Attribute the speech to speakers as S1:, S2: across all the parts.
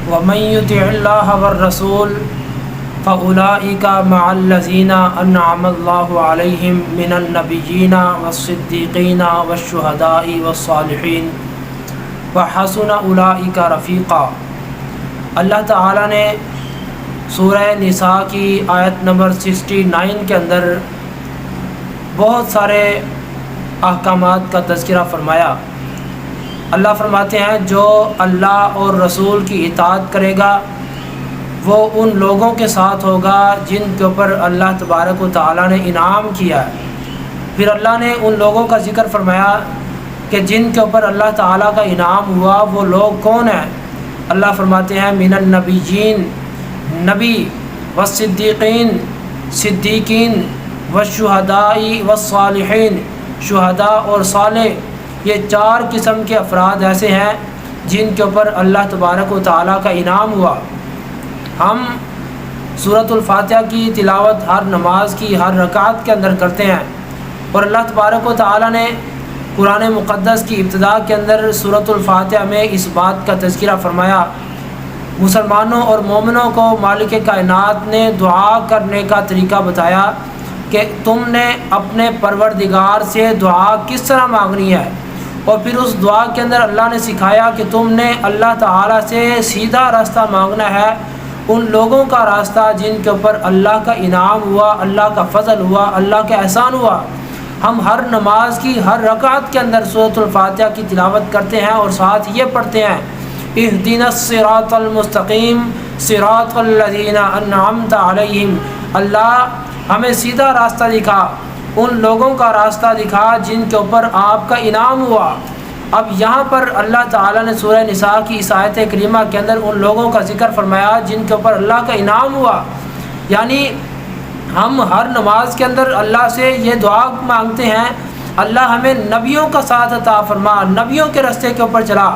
S1: ومن يطع الله والرسول فأولئك مع الذين أنعم الله عليهم من النبيين والصديقين والشهداء والصالحين وحسن أولئك رفیقا۔ اللہ تعالیٰ نے سورہ نساء کی آیت نمبر 69 کے اندر بہت سارے احکامات کا تذکرہ فرمایا۔ اللہ فرماتے ہیں جو اللہ اور رسول کی اطاعت کرے گا وہ ان لوگوں کے ساتھ ہوگا جن کے اوپر اللہ تبارک و تعالیٰ نے انعام کیا ہے۔ پھر اللہ نے ان لوگوں کا ذکر فرمایا کہ جن کے اوپر اللہ تعالیٰ کا انعام ہوا وہ لوگ کون ہیں؟ اللہ فرماتے ہیں من النبیین، نبی، والصدیقین، صدیقین، والشہداء والصالحین، شہداء اور صالح، یہ 4 قسم کے افراد ایسے ہیں جن کے اوپر اللہ تبارک و تعالیٰ کا انعام ہوا۔ ہم سورۃ الفاتحہ کی تلاوت ہر نماز کی ہر رکعت کے اندر کرتے ہیں، اور اللہ تبارک و تعالیٰ نے قرآن مقدس کی ابتدا کے اندر سورۃ الفاتحہ میں اس بات کا تذکرہ فرمایا۔ مسلمانوں اور مومنوں کو مالک کائنات نے دعا کرنے کا طریقہ بتایا کہ تم نے اپنے پروردگار سے دعا کس طرح مانگنی ہے، اور پھر اس دعا کے اندر اللہ نے سکھایا کہ تم نے اللہ تعالیٰ سے سیدھا راستہ مانگنا ہے، ان لوگوں کا راستہ جن کے اوپر اللہ کا انعام ہوا، اللہ کا فضل ہوا، اللہ کا احسان ہوا۔ ہم ہر نماز کی ہر رکعت کے اندر سورۃ الفاتحہ کی تلاوت کرتے ہیں اور ساتھ یہ پڑھتے ہیں اہدنا الصراط المستقیم صراط الذین انعمت علیہم، اللہ ہمیں سیدھا راستہ دکھا، ان لوگوں کا راستہ دکھا جن کے اوپر آپ کا انعام ہوا۔ اب یہاں پر اللہ تعالیٰ نے سورہ نساء کی اس آیت کریمہ کے اندر ان لوگوں کا ذکر فرمایا جن کے اوپر اللہ کا انعام ہوا، یعنی ہم ہر نماز کے اندر اللہ سے یہ دعا مانگتے ہیں اللہ ہمیں نبیوں کا ساتھ عطا فرما، نبیوں کے راستے کے اوپر چلا،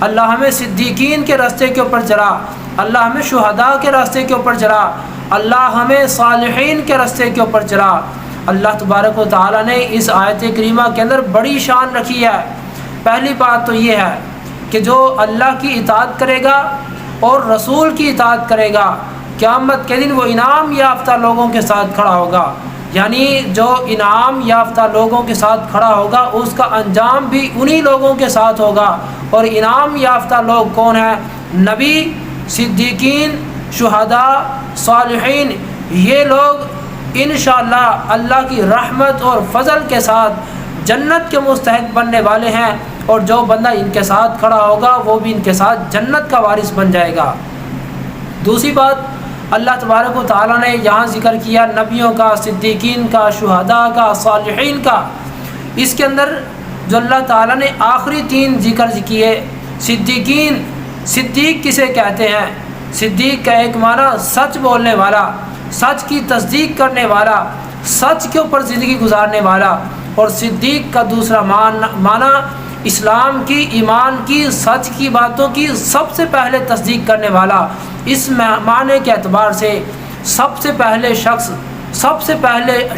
S1: اللہ ہمیں صدیقین کے راستے کے اوپر چلا، اللہ ہمیں شہداء کے راستے کے اوپر چلا، اللہ ہمیں صالحین کے راستے کے اوپر چلا۔ اللہ تبارک و تعالیٰ نے اس آیت کریمہ کے اندر بڑی شان رکھی ہے۔ پہلی بات تو یہ ہے کہ جو اللہ کی اطاعت کرے گا اور رسول کی اطاعت کرے گا قیامت کے دن وہ انعام یافتہ لوگوں کے ساتھ کھڑا ہوگا، یعنی جو انعام یافتہ لوگوں کے ساتھ کھڑا ہوگا اس کا انجام بھی انہی لوگوں کے ساتھ ہوگا۔ اور انعام یافتہ لوگ کون ہیں؟ نبی، صدیقین، شہداء، صالحین، یہ لوگ انشاءاللہ اللہ کی رحمت اور فضل کے ساتھ جنت کے مستحق بننے والے ہیں، اور جو بندہ ان کے ساتھ کھڑا ہوگا وہ بھی ان کے ساتھ جنت کا وارث بن جائے گا۔ دوسری بات اللہ تبارک و تعالیٰ نے یہاں ذکر کیا نبیوں کا، صدیقین کا، شہداء کا، صالحین کا۔ اس کے اندر جو اللہ تعالیٰ نے آخری 3 ذکر کیے، صدیقین، صدیق کسے کہتے ہیں؟ صدیق کا ایک معنی سچ بولنے والا، سچ کی تصدیق کرنے والا، سچ کے اوپر زندگی گزارنے والا، اور صدیق کا دوسرا معنی اسلام کی، ایمان کی، سچ کی باتوں کی سب سے پہلے تصدیق کرنے والا۔ اس معنی کے اعتبار سے سب سے پہلے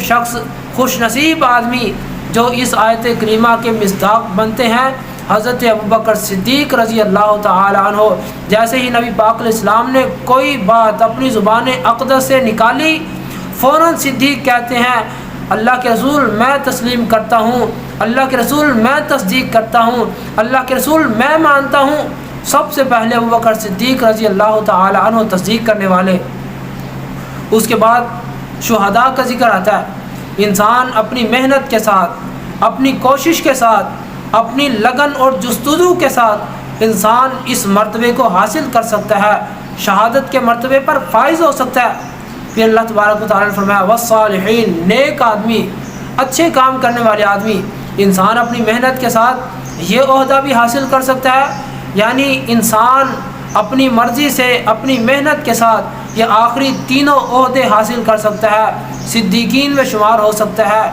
S1: شخص خوش نصیب آدمی جو اس آیت کریمہ کے مصداق بنتے ہیں حضرت ابوبکر صدیق رضی اللہ تعالی عنہ۔ جیسے ہی نبی پاک علیہ السلام نے کوئی بات اپنی زبان اقدس سے نکالی فوراً صدیق کہتے ہیں اللہ کے رسول میں تسلیم کرتا ہوں، اللہ کے رسول میں تصدیق کرتا ہوں، اللہ کے رسول میں مانتا ہوں۔ سب سے پہلے ابوبکر صدیق رضی اللہ تعالی عنہ تصدیق کرنے والے۔ اس کے بعد شہداء کا ذکر آتا ہے۔ انسان اپنی محنت کے ساتھ، اپنی کوشش کے ساتھ، اپنی لگن اور جستجو کے ساتھ انسان اس مرتبے کو حاصل کر سکتا ہے، شہادت کے مرتبے پر فائز ہو سکتا ہے۔ پھر اللہ تبارک و تعالیٰ نے فرمایا والصالحین، نیک آدمی، اچھے کام کرنے والے آدمی۔ انسان اپنی محنت کے ساتھ یہ عہدہ بھی حاصل کر سکتا ہے، یعنی انسان اپنی مرضی سے اپنی محنت کے ساتھ یہ آخری تینوں عہدے حاصل کر سکتا ہے۔ صدیقین میں شمار ہو سکتا ہے،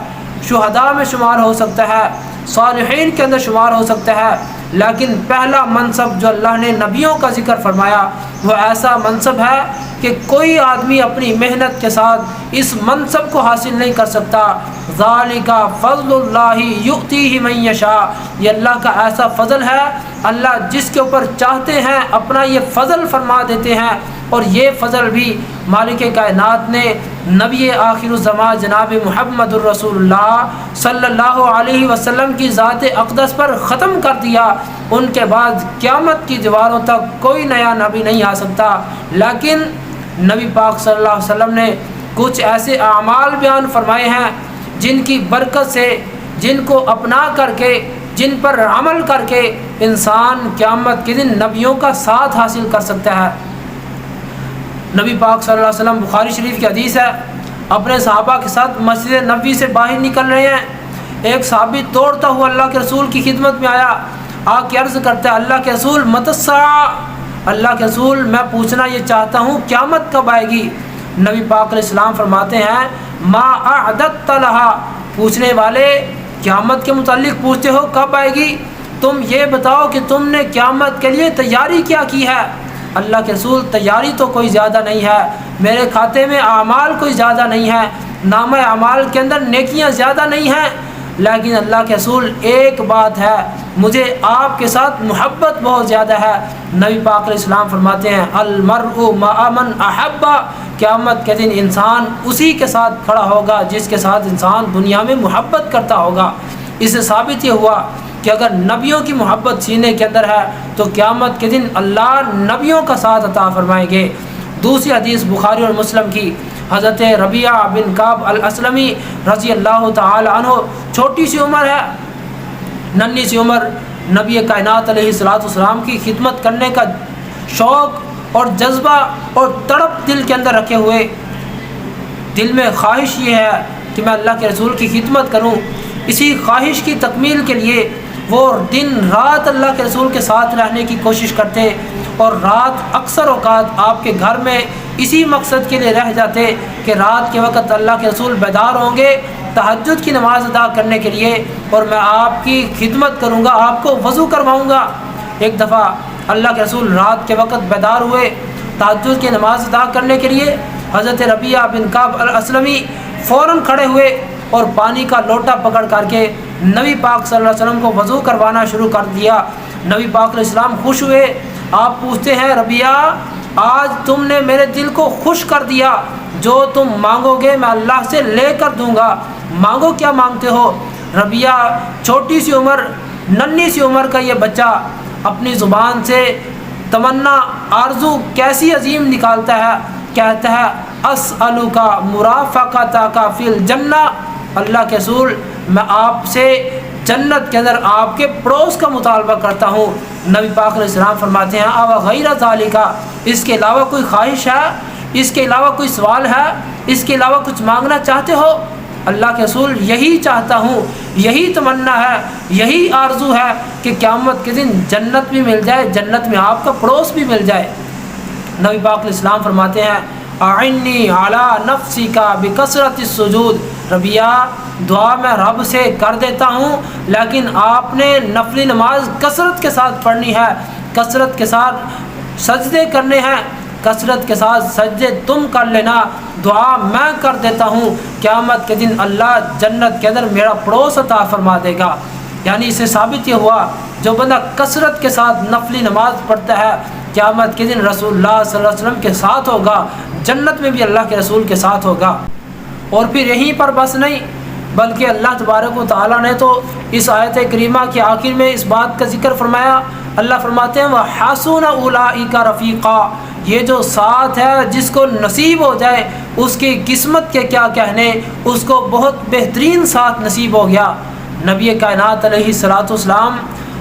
S1: شہداء میں شمار ہو سکتا ہے، صالحین کے اندر شمار ہو سکتا ہے، لیکن پہلا منصب جو اللہ نے نبیوں کا ذکر فرمایا وہ ایسا منصب ہے کہ کوئی آدمی اپنی محنت کے ساتھ اس منصب کو حاصل نہیں کر سکتا۔ ذالک فضل اللہ یؤتیہ من یشاء، یہ اللہ کا ایسا فضل ہے، اللہ جس کے اوپر چاہتے ہیں اپنا یہ فضل فرما دیتے ہیں۔ اور یہ فضل بھی مالک کائنات نے نبی آخر الزمان جناب محمد الرسول اللہ صلی اللہ علیہ وسلم کی ذات اقدس پر ختم کر دیا۔ ان کے بعد قیامت کی دیواروں تک کوئی نیا نبی نہیں آ سکتا، لیکن نبی پاک صلی اللہ علیہ وسلم نے کچھ ایسے اعمال بیان فرمائے ہیں جن کی برکت سے، جن کو اپنا کر کے، جن پر عمل کر کے انسان قیامت کے دن نبیوں کا ساتھ حاصل کر سکتا ہے۔ نبی پاک صلی اللہ علیہ وسلم، بخاری شریف کی حدیث ہے، اپنے صحابہ کے ساتھ مسجد نبوی سے باہر نکل رہے ہیں، ایک صحابی دوڑتا ہوا اللہ کے رسول کی خدمت میں آیا، آ کے عرض کرتا ہے اللہ کے رسول متی الساعہ، اللہ کے رسول میں پوچھنا یہ چاہتا ہوں قیامت کب آئے گی؟ نبی پاک علیہ السلام فرماتے ہیں ما اعددت لہا، پوچھنے والے قیامت کے متعلق پوچھتے ہو کب آئے گی، تم یہ بتاؤ کہ تم نے قیامت کے لیے تیاری کیا کی ہے؟ اللہ کے رسول تیاری تو کوئی زیادہ نہیں ہے، میرے کھاتے میں اعمال کوئی زیادہ نہیں ہے، نامہ اعمال کے اندر نیکیاں زیادہ نہیں ہیں، لیکن اللہ کے رسول ایک بات ہے، مجھے آپ کے ساتھ محبت بہت زیادہ ہے۔ نبی پاک علیہ السلام فرماتے ہیں المرء مع من احب، قیامت کے دن انسان اسی کے ساتھ کھڑا ہوگا جس کے ساتھ انسان دنیا میں محبت کرتا ہوگا۔ اس سے ثابت یہ ہوا کہ اگر نبیوں کی محبت سینے کے اندر ہے تو قیامت کے دن اللہ نبیوں کا ساتھ عطا فرمائیں گے۔ دوسری حدیث بخاری اور مسلم کی، حضرت ربیعہ بن کعب الاسلمی رضی اللہ تعالی عنہ، چھوٹی سی عمر ہے، ننھی سی عمر، نبی کائنات علیہ الصلوۃ والسلام کی خدمت کرنے کا شوق اور جذبہ اور تڑپ دل کے اندر رکھے ہوئے، دل میں خواہش یہ ہے کہ میں اللہ کے رسول کی خدمت کروں، اسی خواہش کی تکمیل کے لیے وہ دن رات اللہ کے رسول کے ساتھ رہنے کی کوشش کرتے، اور رات اکثر اوقات آپ کے گھر میں اسی مقصد کے لیے رہ جاتے کہ رات کے وقت اللہ کے رسول بیدار ہوں گے تہجد کی نماز ادا کرنے کے لیے، اور میں آپ کی خدمت کروں گا، آپ کو وضو کرواؤں گا۔ ایک دفعہ اللہ کے رسول رات کے وقت بیدار ہوئے تہجد کی نماز ادا کرنے کے لیے، حضرت ربیعہ بن کعب الاسلمی فوراً کھڑے ہوئے اور پانی کا لوٹا پکڑ کر کے نبی پاک صلی اللہ علیہ وسلم کو وضو کروانا شروع کر دیا۔ نبی پاک علیہ السلام خوش ہوئے، آپ پوچھتے ہیں ربیعہ آج تم نے میرے دل کو خوش کر دیا، جو تم مانگو گے میں اللہ سے لے کر دوں گا، مانگو کیا مانگتے ہو؟ ربیعہ چھوٹی سی عمر، ننھی سی عمر کا یہ بچہ اپنی زبان سے تمنا، آرزو کیسی عظیم نکالتا ہے، کہتا ہے اسألک مرافقتک فی الجنہ، اللہ کے رسول میں آپ سے جنت کے اندر آپ کے پڑوس کا مطالبہ کرتا ہوں۔ نبی پاک علیہ السلام فرماتے ہیں او غیر ذالک، اس کے علاوہ کوئی خواہش ہے، اس کے علاوہ کوئی سوال ہے، اس کے علاوہ کچھ مانگنا چاہتے ہو؟ اللہ کے رسول یہی چاہتا ہوں، یہی تمنا ہے، یہی آرزو ہے کہ قیامت کے دن جنت بھی مل جائے، جنت میں آپ کا پڑوس بھی مل جائے۔ نبی پاک علیہ السلام فرماتے ہیں اعنی علی نفسک بکثرۃ السجود، ربیعہ دعا میں رب سے کر دیتا ہوں، لیکن آپ نے نفلی نماز کثرت کے ساتھ پڑھنی ہے، کثرت کے ساتھ سجدے کرنے ہیں، کثرت کے ساتھ سجدے تم کر لینا، دعا میں کر دیتا ہوں، قیامت کے دن اللہ جنت کے اندر میرا پڑوس عطا فرما دے گا۔ یعنی اس سے ثابت یہ ہوا جو بندہ کثرت کے ساتھ نفلی نماز پڑھتا ہے قیامت کے دن رسول اللہ صلی اللہ علیہ وسلم کے ساتھ ہوگا، جنت میں بھی اللہ کے رسول کے ساتھ ہوگا۔ اور پھر یہیں پر بس نہیں، بلکہ اللہ تبارک و تعالیٰ نے تو اس آیت کریمہ کے آخر میں اس بات کا ذکر فرمایا، اللہ فرماتے ہیں وَحَسُنَ أُولَئِكَ رَفِيقًا، یہ جو ساتھ ہے جس کو نصیب ہو جائے اس کی قسمت کے کیا کہنے، اس کو بہت بہترین ساتھ نصیب ہو گیا۔ نبی کائنات علیہ الصلوۃ والسلام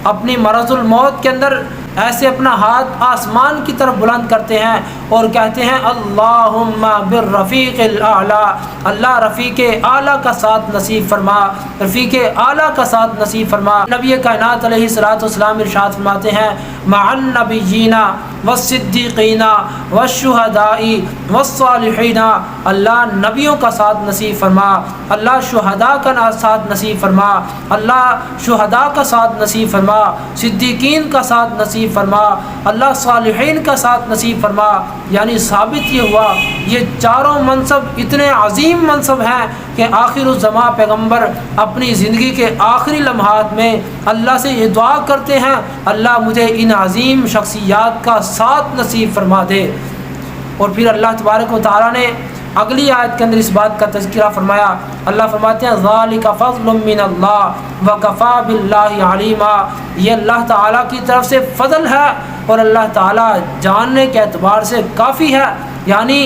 S1: اپنی مرض الموت کے اندر ایسے اپنا ہاتھ آسمان کی طرف بلند کرتے ہیں اور کہتے ہیں اللہم بالرفیق الاعلی، اللہ رفیق اعلیٰ کا ساتھ نصیب فرما، رفیق اعلیٰ کا ساتھ نصیب فرما۔ نبی کائنات علیہ الصلوۃ والسلام ارشاد فرماتے ہیں مع النبیین والصدیقین والشہداء والصالحین، اللہ نبیوں کا ساتھ نصیب فرما، اللہ شہداء کا ساتھ نصیب فرما، اللہ شہداء کا ساتھ نصیب فرما، صدیقین کا ساتھ نصیب فرما، اللہ صالحین کا ساتھ نصیب فرما۔ یعنی ثابت یہ ہوا یہ چاروں منصب اتنے عظیم منصب ہیں کہ آخر الزماں پیغمبر اپنی زندگی کے آخری لمحات میں اللہ سے یہ دعا کرتے ہیں اللہ مجھے ان عظیم شخصیات کا ساتھ نصیب فرما دے۔ اور پھر اللہ تبارک و تعالیٰ نے اگلی آیت کے اندر اس بات کا تذکرہ فرمایا، اللہ فرماتے ہیں ذالک فضل من اللہ وکفی باللہ علیما، یہ اللہ تعالیٰ کی طرف سے فضل ہے اور اللہ تعالیٰ جاننے کے اعتبار سے کافی ہے۔ یعنی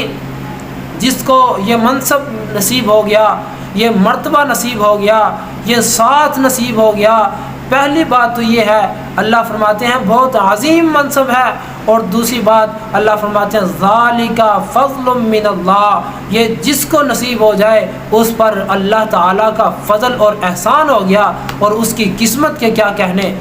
S1: جس کو یہ منصب نصیب ہو گیا، یہ مرتبہ نصیب ہو گیا، یہ ساتھ نصیب ہو گیا، پہلی بات تو یہ ہے اللہ فرماتے ہیں بہت عظیم منصب ہے، اور دوسری بات اللہ فرماتے ہیں ذالک فضل من اللہ، یہ جس کو نصیب ہو جائے اس پر اللہ تعالیٰ کا فضل اور احسان ہو گیا، اور اس کی قسمت کے کیا کہنے۔